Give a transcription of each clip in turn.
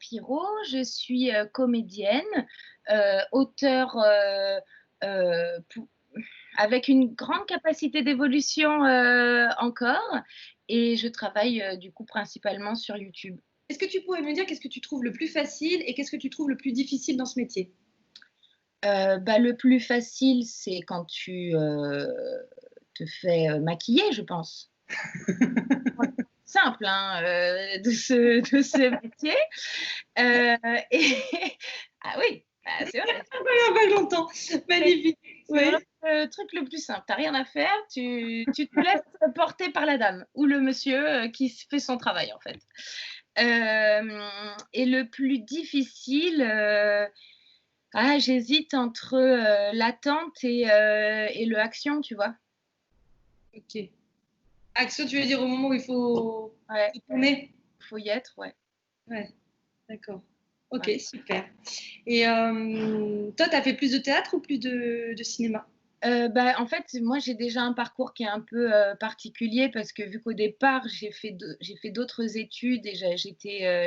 Shapiro, je suis comédienne, auteure pou avec une grande capacité d'évolution, encore et je travaille, du coup principalement sur YouTube. Est-ce que tu pourrais me dire qu'est-ce que tu trouves le plus facile et qu'est-ce que tu trouves le plus difficile dans ce métier? Bah, le plus facile, c'est quand tu, te fais, maquiller, je pense. Simple, hein, de ce métier, et ah oui, bah, c'est vrai. Incroyable, pas longtemps. Magnifique. C'est vraiment Oui. le truc le plus simple. Tu as rien à faire, tu te laisses porter par la dame ou le monsieur, qui s fait son travail, en fait. Et le plus difficile, j'hésite entre, l'attente et le action, tu vois? OK. Action, tu veux dire au moment où il Ouais, faut tourner? faut y être, ouais. Ouais, d'accord. OK, Ouais. super. Et toi, tu as fait plus de théâtre ou plus de cinéma? Bah, en fait, moi, j'ai déjà un parcours qui est un peu, particulier parce que vu qu'au départ, j'ai fait d'autres études et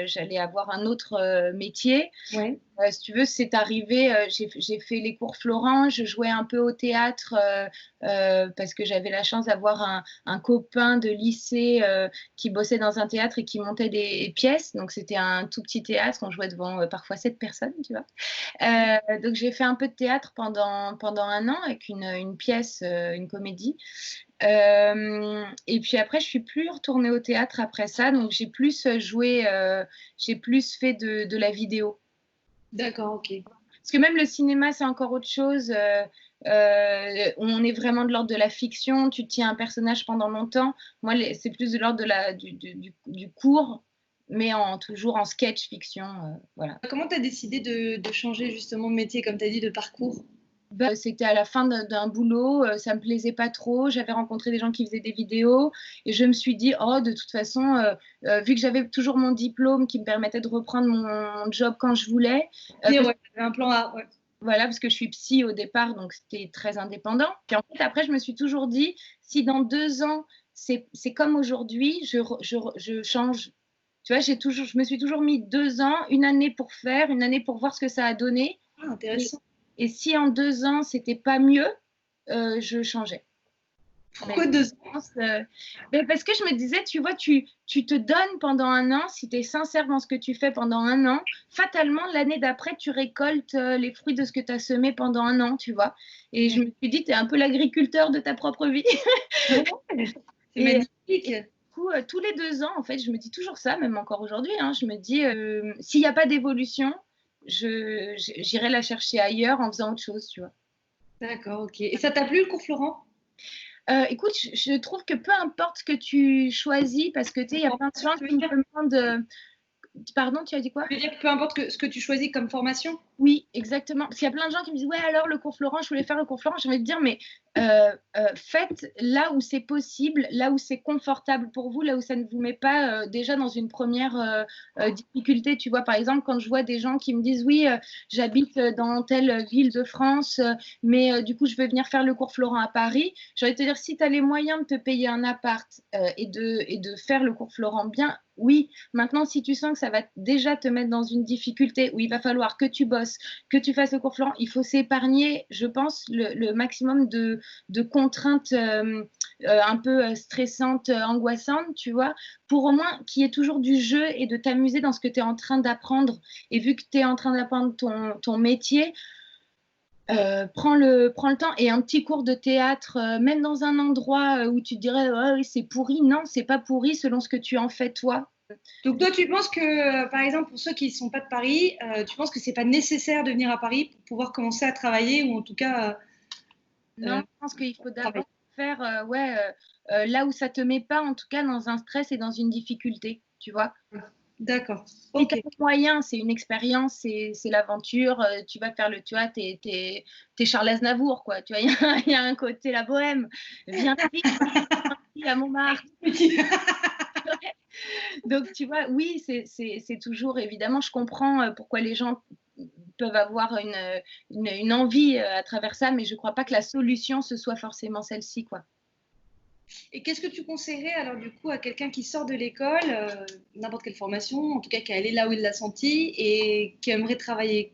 j'allais avoir un autre, métier. Ouais. Si tu veux, c'est arrivé, j'ai fait les cours Florent, je jouais un peu au théâtre, parce que j'avais la chance d'avoir un copain de lycée, qui bossait dans un théâtre et qui montait des pièces. Donc c'était un tout petit théâtre, on jouait devant, parfois 7 personnes, tu vois? Donc j'ai fait un peu de théâtre pendant 1 an avec une pièce, une comédie. Et puis après, je suis plus retournée au théâtre après ça, donc j'ai plus fait de la vidéo. D'accord, OK. Parce que même le cinéma, c'est encore autre chose. On est vraiment de l'ordre de la fiction. Tu tiens un personnage pendant longtemps. Moi, c'est plus de l'ordre de du court, mais toujours en sketch fiction. Voilà. Comment tu as décidé de changer justement de métier, comme tu as dit, de parcours? Bah, c'était à la fin d'un boulot, ça me plaisait pas trop. J'avais rencontré des gens qui faisaient des vidéos et je me suis dit: «Oh, de toute façon, vu que j'avais toujours mon diplôme qui me permettait de reprendre mon job quand je voulais», Dire, parce ouais, tu avais un plan A, ouais. voilà, parce que je suis psy au départ, donc c'était très indépendant. Puis en fait, après, je me suis toujours dit: «Si dans 2 ans, c'est comme aujourd'hui, je change». Tu vois? Je me suis toujours mis 2 ans, 1 année pour faire, 1 année pour voir ce que ça a donné Ah, et intéressant. et si en 2 ans, c'était pas mieux, je changeais. Mais Pourquoi 2 je ans? pense, parce que je me disais, tu vois, tu te donnes pendant 1 an, si tu es sincère dans ce que tu fais pendant 1 an, fatalement, l'année d'après, tu récoltes, les fruits de ce que tu as semé pendant 1 an, tu vois? Et je Ouais. me suis dit: «Tu es un peu l'agriculteur de ta propre vie». Ouais, c'est Et magnifique. du coup, tous les 2 ans, en fait, je me dis toujours ça, même encore aujourd'hui, hein, je me dis, «S'il y a pas d'évolution, j'irai la chercher ailleurs en faisant autre chose», tu vois? D'accord, OK. Et ça t'a plu le cours Florent? Écoute, je trouve que peu importe ce que tu choisis parce que tu sais, il y a plein de Formation, gens tu veux qui me dire? demandent, pardon, tu as dit quoi? Tu veux dire que peu importe ce que tu choisis comme formation? Oui, exactement. Parce qu'il y a plein de gens qui me disent: «Ouais, alors le cours Florent, je voulais faire le cours Florent». J'ai envie de dire: «Mais faites là où c'est possible, là où c'est confortable pour vous, là où ça ne vous met pas, déjà dans une première difficulté». Tu vois? Par exemple, quand je vois des gens qui me disent: «Oui, j'habite, dans telle ville de France, mais du coup, je veux venir faire le cours Florent à Paris». J'ai envie de te dire: «Si tu as les moyens de te payer un appart, et de faire le cours Florent bien, oui. Maintenant, si tu sens que ça va déjà te mettre dans une difficulté où il va falloir que tu bosses, que tu fasses le cours Florent, il faut s'épargner, je pense, le maximum de contraintes un peu stressantes, angoissantes, tu vois, pour au moins qu'il y ait toujours du jeu et de t'amuser dans ce que tu es en train d'apprendre. Et vu que tu es en train d'apprendre ton métier, prends le temps et un petit cours de théâtre, même dans un endroit où tu te dirais: «Oh oui, c'est pourri». Non, c'est pas pourri selon ce que tu en fais toi. Donc toi, tu penses que, par exemple, pour ceux qui ne sont pas de Paris, tu penses que c'est pas nécessaire de venir à Paris pour pouvoir commencer à travailler ou en tout cas, Non, je pense qu'il faut travailler? d'abord faire, ouais, là où ça te met pas, en tout cas, dans un stress et dans une difficulté, tu vois? D'accord, Si tu OK. as les moyens, c'est une expérience, c'est l'aventure, tu vas faire tu vois, tu es Charles Aznavour, quoi, tu vois? Il y a un côté la bohème. Viens vite à Montmartre. Donc tu vois, oui, c'est toujours évidemment, je comprends, pourquoi les gens peuvent avoir une envie, à travers ça, mais je crois pas que la solution, ce soit forcément celle-ci, quoi. Et qu'est-ce que tu conseillerais alors du coup à quelqu'un qui sort de l'école, n'importe quelle formation, en tout cas qui est allé là où il l'a senti et qui aimerait travailler?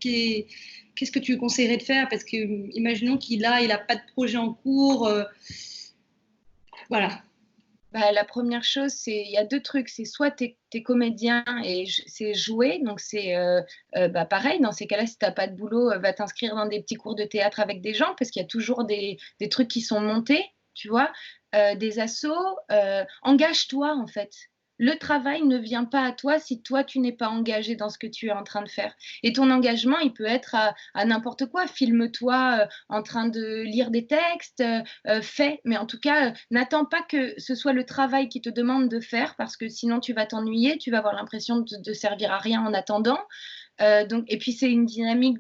Qu'est-ce que tu lui conseillerais de faire? Parce que imaginons qu'il a pas de projet en cours, voilà. Bah, la première chose, il y a deux trucs. C'est soit tu es comédien et c'est jouer. Donc, c'est bah, pareil, dans ces cas-là, si tu n'as pas de boulot, va t'inscrire dans des petits cours de théâtre avec des gens parce qu'il y a toujours des trucs qui sont montés, tu vois, des assos. Engage-toi, en fait. Le travail ne vient pas à toi si toi, tu n'es pas engagé dans ce que tu es en train de faire. Et ton engagement, il peut être à n'importe quoi. Filme-toi en train de lire des textes, fais. Mais en tout cas, n'attends pas que ce soit le travail qui te demande de faire parce que sinon, tu vas t'ennuyer, tu vas avoir l'impression de servir à rien en attendant. Donc, et puis c'est une dynamique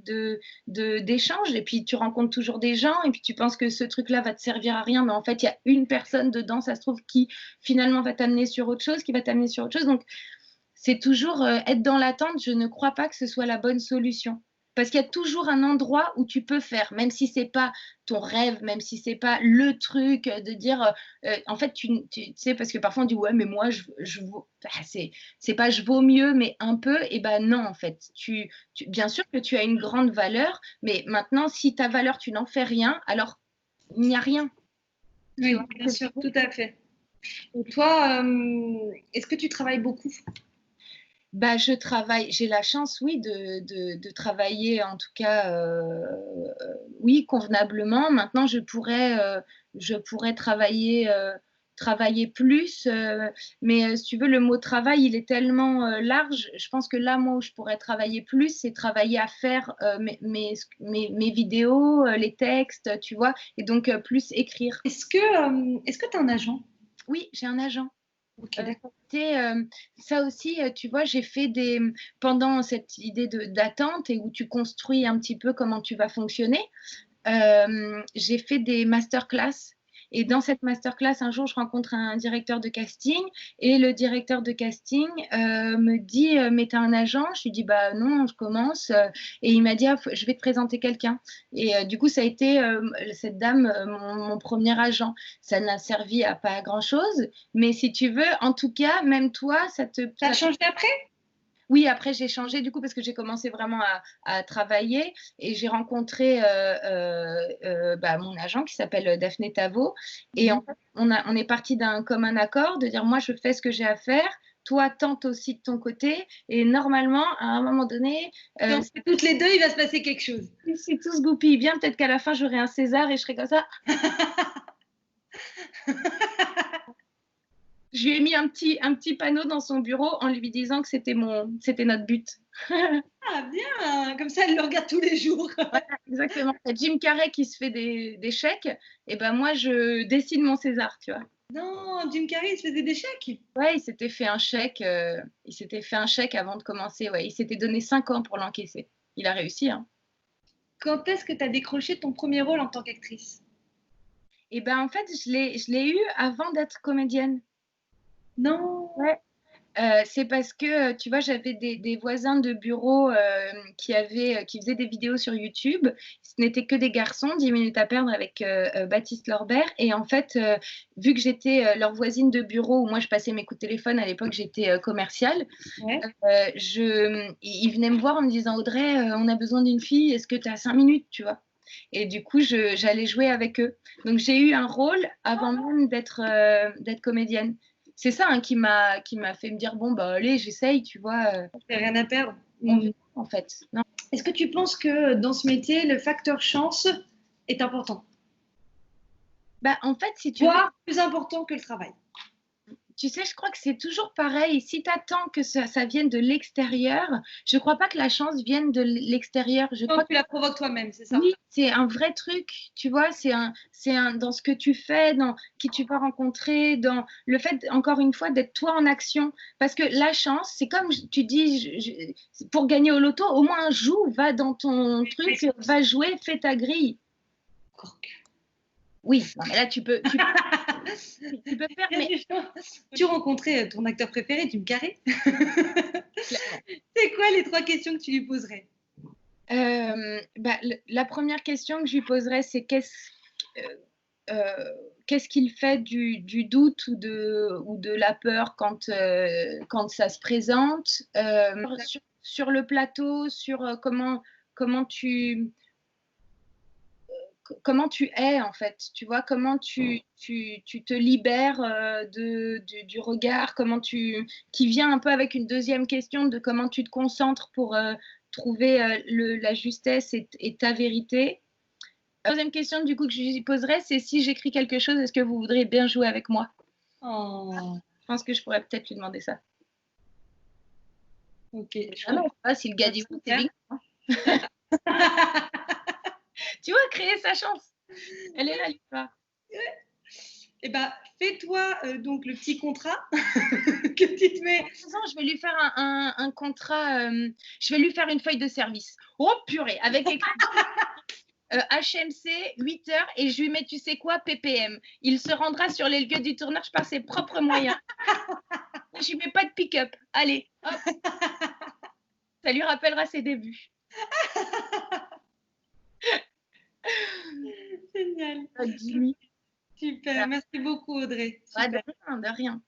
d'échange, et puis tu rencontres toujours des gens, et puis tu penses que ce truc-là va te servir à rien, mais en fait il y a une personne dedans, ça se trouve, qui finalement va t'amener sur autre chose, qui va t'amener sur autre chose. Donc c'est toujours être dans l'attente. Je ne crois pas que ce soit la bonne solution. Parce qu'il y a toujours un endroit où tu peux faire, même si c'est pas ton rêve, même si c'est pas le truc de dire, en fait, tu sais, parce que parfois on dit ouais, mais moi je vaux, c'est pas je vaux mieux, mais un peu. Et ben non, en fait, bien sûr que tu as une grande valeur, mais maintenant, si ta valeur tu n'en fais rien, alors il n'y a rien. Oui, bien sûr, tout à fait. Et toi, est-ce que tu travailles beaucoup? Bah, j'ai la chance, oui, de travailler, en tout cas, oui, convenablement. Maintenant, je pourrais travailler plus, mais si tu veux, le mot travail, il est tellement large. Je pense que là, moi, où je pourrais travailler plus, c'est travailler à faire mes vidéos, les textes, tu vois, et donc plus écrire. Est-ce que tu as un agent? Oui, j'ai un agent. Ok, d'accord. Ça aussi, tu vois, j'ai fait pendant cette idée d'attente et où tu construis un petit peu comment tu vas fonctionner, j'ai fait des masterclass. Et dans cette masterclass, un jour, je rencontre un directeur de casting et le directeur de casting me dit mais t'as un agent? Je lui dis bah non, je commence. Et il m'a dit ah, je vais te présenter quelqu'un. Et du coup, ça a été cette dame, mon premier agent. Ça n'a servi à pas grand-chose, mais si tu veux, en tout cas, même toi, Ça a changé après? oui, après j'ai changé du coup parce que j'ai commencé vraiment à travailler et j'ai rencontré bah, mon agent qui s'appelle Daphné Tavo. Et en fait, on est parti d'un commun accord de dire moi je fais ce que j'ai à faire, toi tente aussi de ton côté, et normalement à un moment donné, Si on fait toutes les deux, il va se passer quelque chose. si tout se goupille bien, peut-être qu'à la fin j'aurai un César et je serai comme ça. Je lui ai mis un petit panneau dans son bureau en lui disant que c'était notre but. Ah bien, comme ça elle le regarde tous les jours. Voilà, exactement. Il y a Jim Carrey qui se fait des chèques, et ben moi je dessine mon César, tu vois. Non, Jim Carrey, il se faisait des chèques. Ouais, il s'était fait un chèque avant de commencer, ouais. Il s'était donné 5 ans pour l'encaisser. Il a réussi, hein. Quand est-ce que tu as décroché ton premier rôle en tant qu'actrice? Et ben en fait, je l'ai eu avant d'être comédienne. Non. Ouais. C'est parce que, tu vois, j'avais des voisins de bureau qui faisaient des vidéos sur YouTube. Ce n'étaient que des garçons, 10 minutes à perdre avec Baptiste Lorbert. Et en fait, vu que j'étais leur voisine de bureau, où moi je passais mes coups de téléphone, à l'époque j'étais commerciale, Ouais. ils venaient me voir en me disant Audrey, on a besoin d'une fille, est-ce que tu as 5 minutes, tu vois? Et du coup, j'allais jouer avec eux. Donc j'ai eu un rôle avant même d'être comédienne. C'est ça hein, qui m'a fait me dire bon bah allez j'essaye, tu vois, T'as rien à perdre. en fait. Non. Est-ce que tu penses que dans ce métier, le facteur chance est important? Bah en fait si tu veux, Voire plus important que le travail. tu sais, je crois que c'est toujours pareil. Si tu attends que ça vienne de l'extérieur, je crois pas que la chance vienne de l'extérieur. Je Non, crois tu la provoques toi-même, c'est ça? oui, c'est un vrai truc, tu vois, dans ce que tu fais, dans qui tu vas rencontrer, dans le fait, encore une fois, d'être toi en action. Parce que la chance, c'est comme tu dis, pour gagner au loto, au moins joue, va dans ton truc, va jouer, fais ta grille. Oui, non, mais là, tu peux faire, mais Tu rencontrais ton acteur préféré, Jim Carrey? C'est quoi les 3 questions que tu lui poserais? bah, la première question que je lui poserais, c'est qu'est-ce qu'il fait du doute ou de la peur quand ça se présente, sur le plateau, sur comment tu es en fait, tu vois, comment tu te libères du regard, qui vient un peu avec une deuxième question de comment tu te concentres pour trouver la justesse et ta vérité. La deuxième question du coup que je lui poserais, c'est si j'écris quelque chose, est-ce que vous voudriez bien jouer avec moi? Oh. Je pense que je pourrais peut-être lui demander ça. Ok. Ah non, pas si le gars dit oui, c'est bien. Tu vois, créer sa chance. Elle est là, l'histoire. Eh ben, fais-toi donc le petit contrat que tu te mets. Je vais lui faire un contrat, je vais lui faire une feuille de service. Oh purée, avec écrit HMC, 8 heures, et je lui mets, tu sais quoi, PPM. Il se rendra sur les lieux du tournage par ses propres moyens. Je lui mets pas de pick-up. Allez, hop. Ça lui rappellera ses débuts. Génial. Dis-lui. Super. Merci beaucoup, Audrey. Super. De rien.